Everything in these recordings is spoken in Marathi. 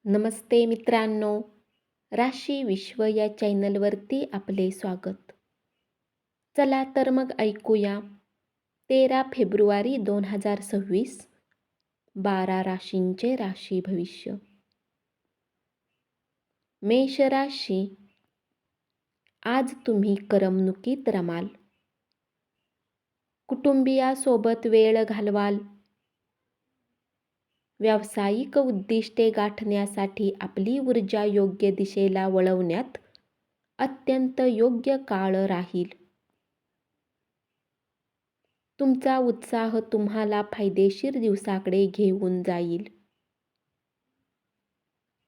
नमस्ते मित्रांनो, राशी विश्व या चॅनलवरती आपले स्वागत. चला तर मग ऐकूया 13 फेब्रुवारी 2026 12 राशींचे राशी भविष्य. मेष राशी, आज तुम्ही करमणुकीत रमाल. कुटुंबियासोबत वेळ घालवाल. व्यावसायिक उद्दिष्टे गाठण्यासाठी आपली ऊर्जा योग्य दिशेला वळवण्यात अत्यंत योग्य काळ राहील. तुमचा उत्साह तुम्हाला फायदेशीर दिवसाकडे घेऊन जाईल.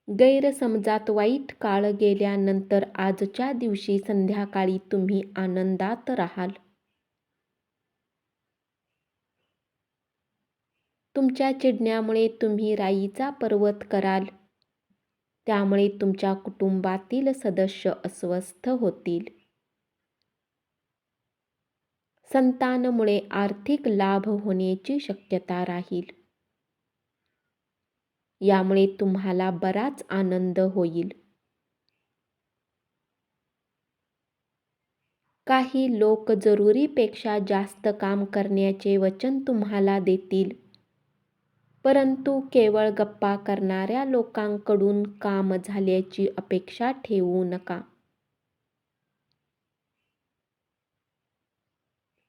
गैरसमजात वाईट काळ गेल्यानंतर आजच्या दिवशी संध्याकाळी तुम्ही आनंदात राहाल. तुमच्या चिडण्यामुळे तुम्ही राईचा पर्वत कराल. त्यामुळे तुमच्या कुटुंबातील सदस्य अस्वस्थ होतील. संतानामुळे आर्थिक लाभ होण्याची शक्यता राहील. यामुळे तुम्हाला बराच आनंद होईल. काही लोक जरुरीपेक्षा जास्त काम करण्याचे वचन तुम्हाला देतील, परंतु केवळ गप्पा करणाऱ्या लोकांकडून काम झाल्याची अपेक्षा ठेवू नका.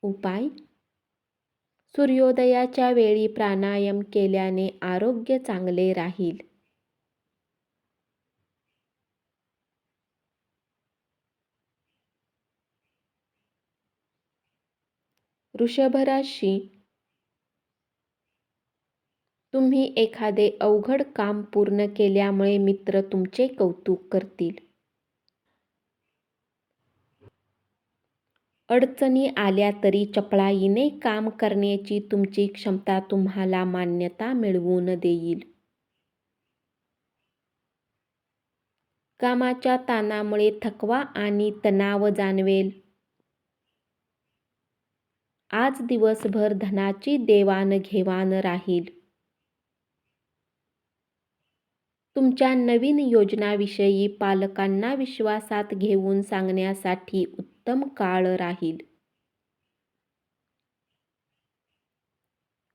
उपाय: सूर्योदयाच्या वेळी प्राणायाम केल्याने आरोग्य चांगले राहील. वृषभ राशी, तुम्ही एखादे अवघड काम पूर्ण केल्यामुळे मित्र तुमचे कौतुक करतील. अडचणी आल्या तरी चपळाईने काम करण्याची तुमची क्षमता तुम्हाला मान्यता मिळवून देईल. कामाच्या ताणामुळे थकवा आणि तणाव जाणवेल. आज दिवसभर धनाची देवाणघेवाण राहील. तुमच्या नवीन योजनाविषयी पालकांना विश्वासात घेऊन सांगण्यासाठी उत्तम काळ राहील.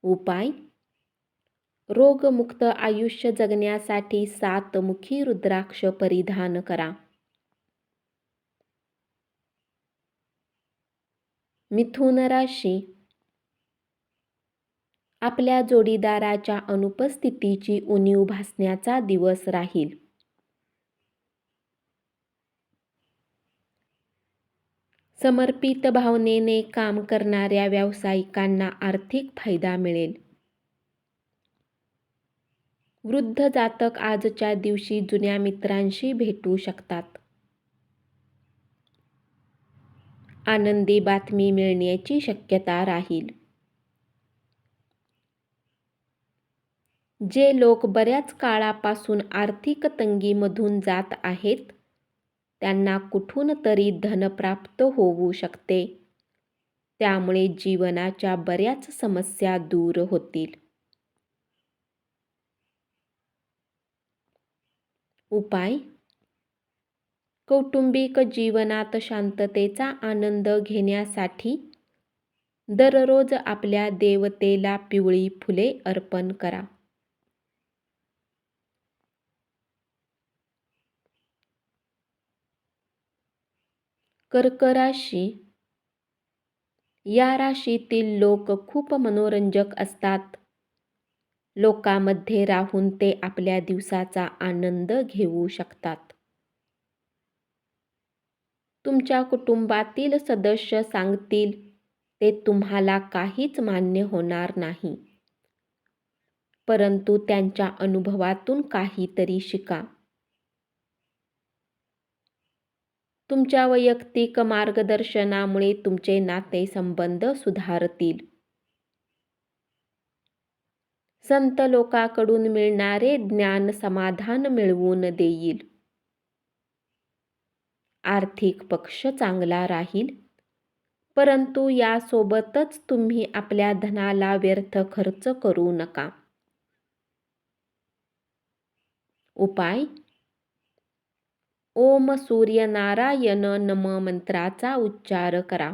उपाय: रोगमुक्त आयुष्य जगण्यासाठी 7 मुखी रुद्राक्ष परिधान करा. मिथुन राशी, आपल्या जोडीदाराच्या अनुपस्थितीची उणीव भासण्याचा दिवस राहील. समर्पित भावनेने काम करणाऱ्या व्यावसायिकांना आर्थिक फायदा मिळेल. वृद्ध जातक आजच्या दिवशी जुन्या मित्रांशी भेटू शकतात. आनंदी बातमी मिळण्याची शक्यता राहील. जे लोक बऱ्याच काळापासून आर्थिक तंगीमधून जात आहेत, त्यांना कुठून तरी धन प्राप्त होऊ शकते. त्यामुळे जीवनाच्या बऱ्याच समस्या दूर होतील. उपाय: कौटुंबिक जीवनात शांततेचा आनंद घेण्यासाठी दररोज आपल्या देवतेला पिवळी फुले अर्पण करा. कर्क राशी, या राशीतील लोक खूप मनोरंजक असतात. लोकांमध्ये राहून ते आपल्या दिवसाचा आनंद घेऊ शकतात. तुमच्या कुटुंबातील सदस्य सांगतील ते तुम्हाला काहीच मान्य होणार नाही, परंतु त्यांच्या अनुभवातून काहीतरी शिका. तुमच्या वैयक्तिक मार्गदर्शनामुळे तुमचे नातेसंबंध सुधारतील. संत लोकांकडून मिळणारे ज्ञान समाधान मिळवून देईल. आर्थिक पक्ष चांगला राहील, परंतु यासोबतच तुम्ही आपल्या धनाला व्यर्थ खर्च करू नका. उपाय: ओम सूर्यनारायण नम मंत्राचा उच्चार करा.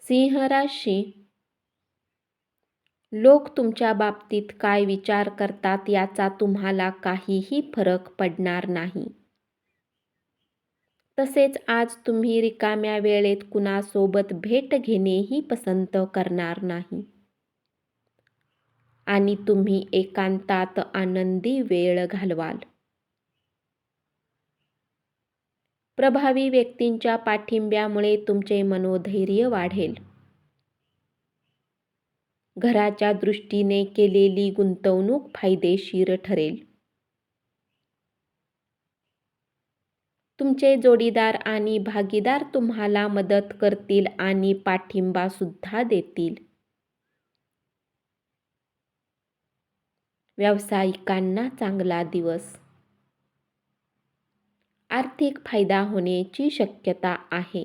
सिंह राशी: लोक तुमच्या बाबतीत काय विचार करतात याचा तुम्हाला काहीही फरक पडणार नाही. तसेच आज तुम्ही रिकाम्या वेळेत कुणासोबत भेट घेणेही पसंत करणार नाही आणि तुम्ही एकांतात आनंदी वेळ घालवाल. प्रभावी व्यक्तींच्या पाठिंब्यामुळे तुमचे मनोधैर्य वाढेल. घराच्या दृष्टीने केलेली गुंतवणूक फायदेशीर ठरेल. तुमचे जोडीदार आणि भागीदार तुम्हाला मदत करतील आणि पाठिंबा सुद्धा देतील. व्यावसायिकांना चांगला दिवस. आर्थिक फायदा होण्याची शक्यता आहे.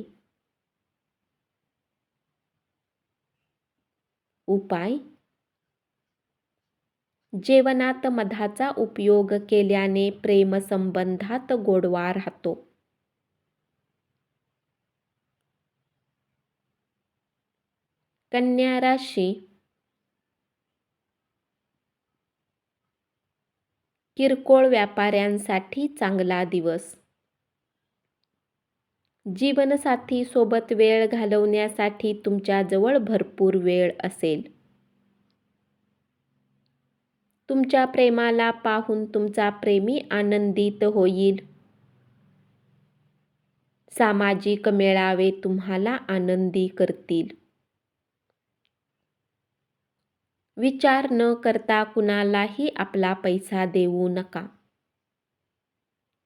उपाय: जेवणात मधाचा उपयोग केल्याने प्रेमसंबंधात गोडवा राहतो. कन्या राशी: किरकोळ व्यापाऱ्यांसाठी चांगला दिवस. जीवनसाथी सोबत वेळ घालवण्यासाठी तुमच्याजवळ भरपूर वेळ असेल. तुमच्या प्रेमाला पाहून तुमचा प्रेमी आनंदित होईल. सामाजिक मेळावे तुम्हाला आनंदी करतील. विचार न करता कुणालाही आपला पैसा देऊ नका.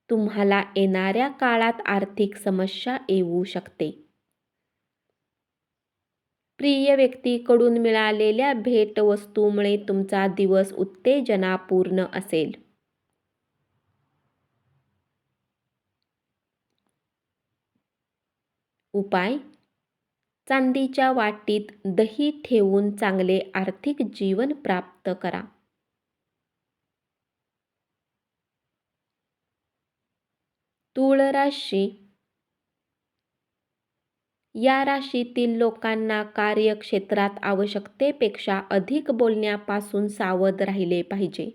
तुम्हाला येणाऱ्या काळात आर्थिक समस्या येऊ शकते. प्रिय व्यक्तीकडून मिळालेल्या भेटवस्तूमुळे तुमचा दिवस उत्तेजनापूर्ण असेल. उपाय: चांदीच्या वाटीत दही ठेवून चांगले आर्थिक जीवन प्राप्त करा. तूळ राशी: या राशीतील लोकांना कार्यक्षेत्रात आवश्यकतेपेक्षा अधिक बोलण्यापासून सावध राहिले पाहिजे.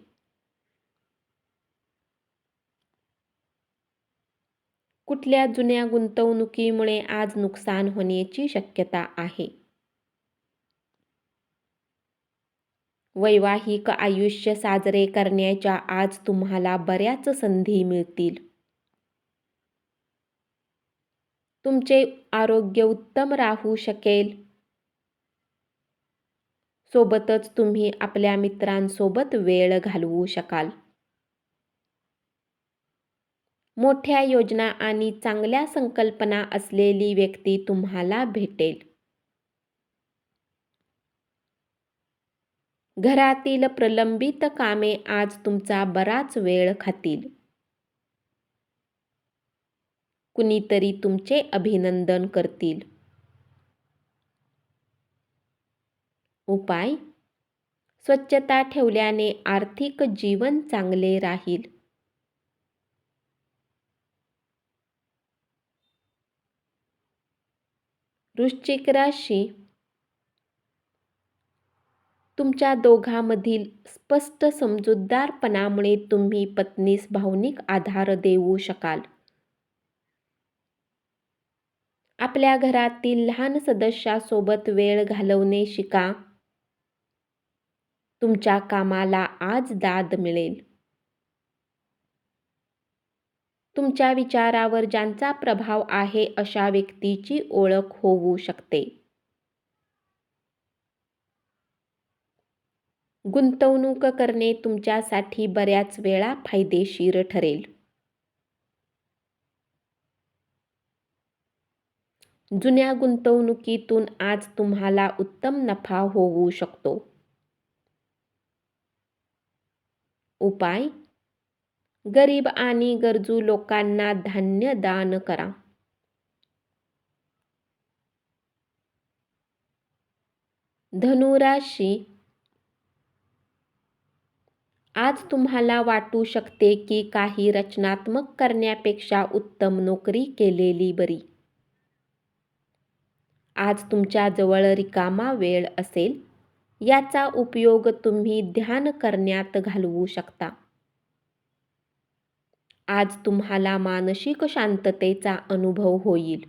कुठल्या जुन्या गुंतवणुकीमुळे आज नुकसान होण्याची शक्यता आहे. वैवाहिक आयुष्य साजरे करण्याच्या आज तुम्हाला बऱ्याच संधी मिळतील. तुमचे आरोग्य उत्तम राहू शकेल. सोबतच तुम्ही आपल्या मित्रांसोबत वेळ घालवू शकाल. मोठ्या योजना आणि चांगल्या संकल्पना असलेली व्यक्ती तुम्हाला भेटेल. घरातील प्रलंबित कामे आज तुमचा बराच वेळ खातील. कुणीतरी तुमचे अभिनंदन करतील. उपाय: स्वच्छता ठेवल्याने आर्थिक जीवन चांगले राहील. वृश्चिक राशी: तुमच्या दोघांमधील स्पष्ट समजूतदारपणामुळे तुम्ही पत्नीस भावनिक आधार देऊ शकाल. आपल्या घरातील लहान सदस्यासोबत वेळ घालवणे शिका. तुमच्या कामाला आज दाद मिळेल. तुमच्या विचारावर ज्यांचा प्रभाव आहे अशा व्यक्तीची ओळख होऊ शकते. गुंतवणूक करणे तुमच्यासाठी बऱ्याच वेळा फायदेशीर ठरेल. जुन्या गुंतवणुकीतून आज तुम्हाला उत्तम नफा होऊ शकतो. उपाय: गरीब आणि गरजू लोकांना धान्य दान करा. धनुराशी, आज तुम्हाला वाटू शकते की काही रचनात्मक करण्यापेक्षा उत्तम नोकरी केलेली बरी. आज तुमच्याजवळ रिकामा वेळ असेल, याचा उपयोग तुम्ही ध्यान करण्यात घालवू शकता. आज तुम्हाला मानसिक शांततेचा अनुभव होईल.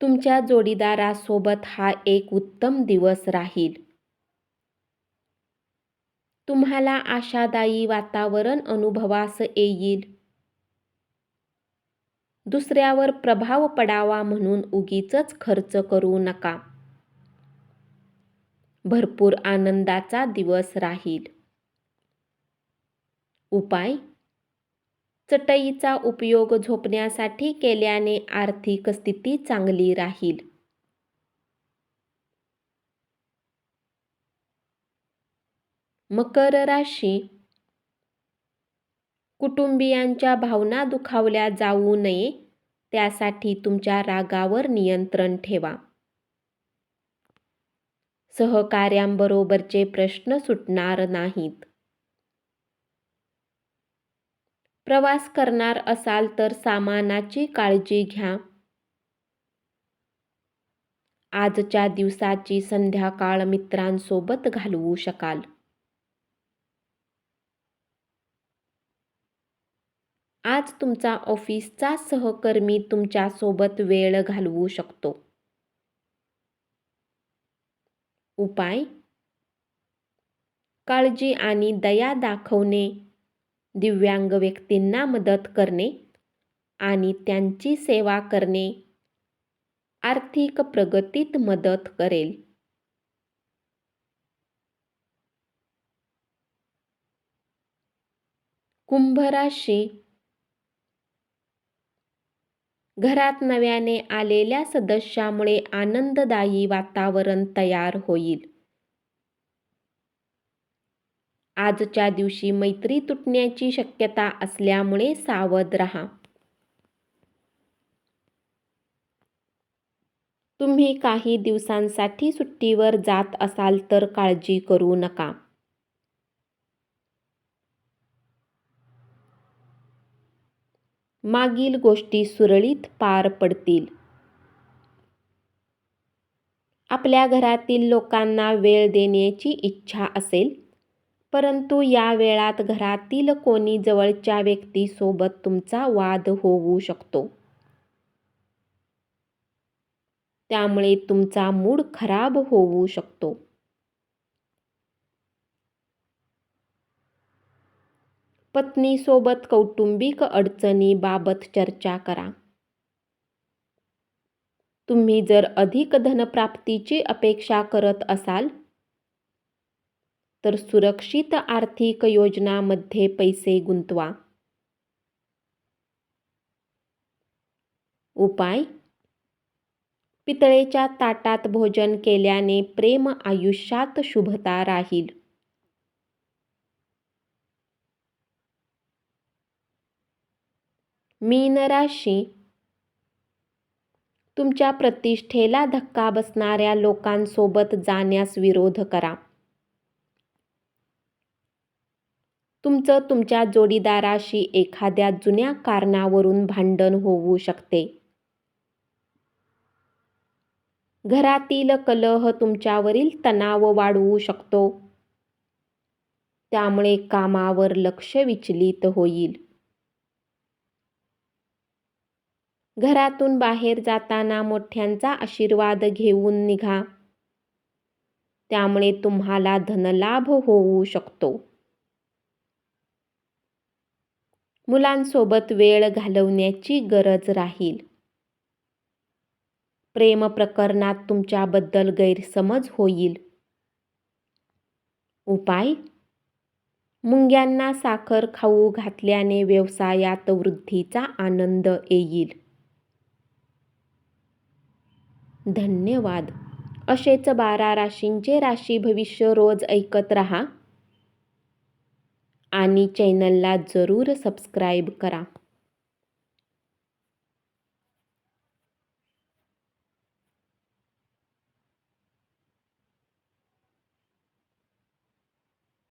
तुमच्या जोडीदारासोबत हा एक उत्तम दिवस राहील. तुम्हाला आशादायी वातावरण अनुभवास येईल. दुसऱ्यावर प्रभाव पडावा म्हणून उगीचच खर्च करू नका. भरपूर आनंदाचा दिवस राहील. उपाय: चटईचा उपयोग झोपण्यासाठी केल्याने आर्थिक स्थिती चांगली राहील. मकर राशी, कुटुंबियांच्या भावना दुखावल्या जाऊ नये, त्यासाठी तुमच्या रागावर नियंत्रण ठेवा. सहकाऱ्यांबरोबरचे प्रश्न सुटणार नाहीत. प्रवास करणार असाल तर सामानाची काळजी घ्या. आजच्या दिवसाची संध्याकाळ मित्रांसोबत घालवू शकाल. आज तुमचा ऑफिसचा सहकर्मी तुमच्यासोबत वेळ घालवू शकतो. उपाय: काळजी आणि दया दाखवणे, दिव्यांग व्यक्तींना मदत करणे आणि त्यांची सेवा करणे आर्थिक प्रगतीत मदत करेल. कुंभ राशी, घरात नव्याने आलेल्या सदस्यामुळे आनंददायी वातावरण तयार होईल. आजच्या दिवशी मैत्री तुटण्याची शक्यता असल्यामुळे सावध राहा. तुम्ही काही दिवसांसाठी सुट्टीवर जात असाल तर काळजी करू नका. मागील गोष्टी सुरळीत पार पडतील. आपल्या घरातील लोकांना वेळ देण्याची इच्छा असेल, परंतु या वेळात घरातील कोणी जवळच्या व्यक्तीसोबत तुमचा वाद होऊ शकतो. त्यामुळे तुमचा मूड खराब होऊ शकतो. पत्नीसोबत कौटुंबिक अडचणीबाबत चर्चा करा. तुम्ही जर अधिक धनप्राप्तीची अपेक्षा करत असाल तर सुरक्षित आर्थिक योजनांमध्ये पैसे गुंतवा. उपाय: पितळेच्या ताटात भोजन केल्याने प्रेम आयुष्यात शुभता राहील. मीन राशी, तुमच्या प्रतिष्ठेला धक्का बसणाऱ्या लोकांसोबत जाण्यास विरोध करा. तुमचं तुमच्या जोडीदाराशी एखाद्या जुन्या कारणावरून भांडण होऊ शकते. घरातील कलह तुमच्यावरील तणाव वाढवू शकतो. त्यामुळे कामावर लक्ष विचलित होईल. घरातून बाहेर जाताना मोठ्यांचा आशीर्वाद घेऊन निघा. त्यामुळे तुम्हाला धनलाभ होऊ शकतो. मुलांसोबत वेळ घालवण्याची गरज राहील. प्रेम प्रकरणात तुमच्याबद्दल गैरसमज होईल. उपाय: मुंग्यांना साखर खाऊ घातल्याने व्यवसायात वृद्धीचा आनंद येईल. धन्यवाद. असेच 12 राशींचे राशी भविष्य रोज ऐकत रहा आणि चॅनलला जरूर सबस्क्राईब करा.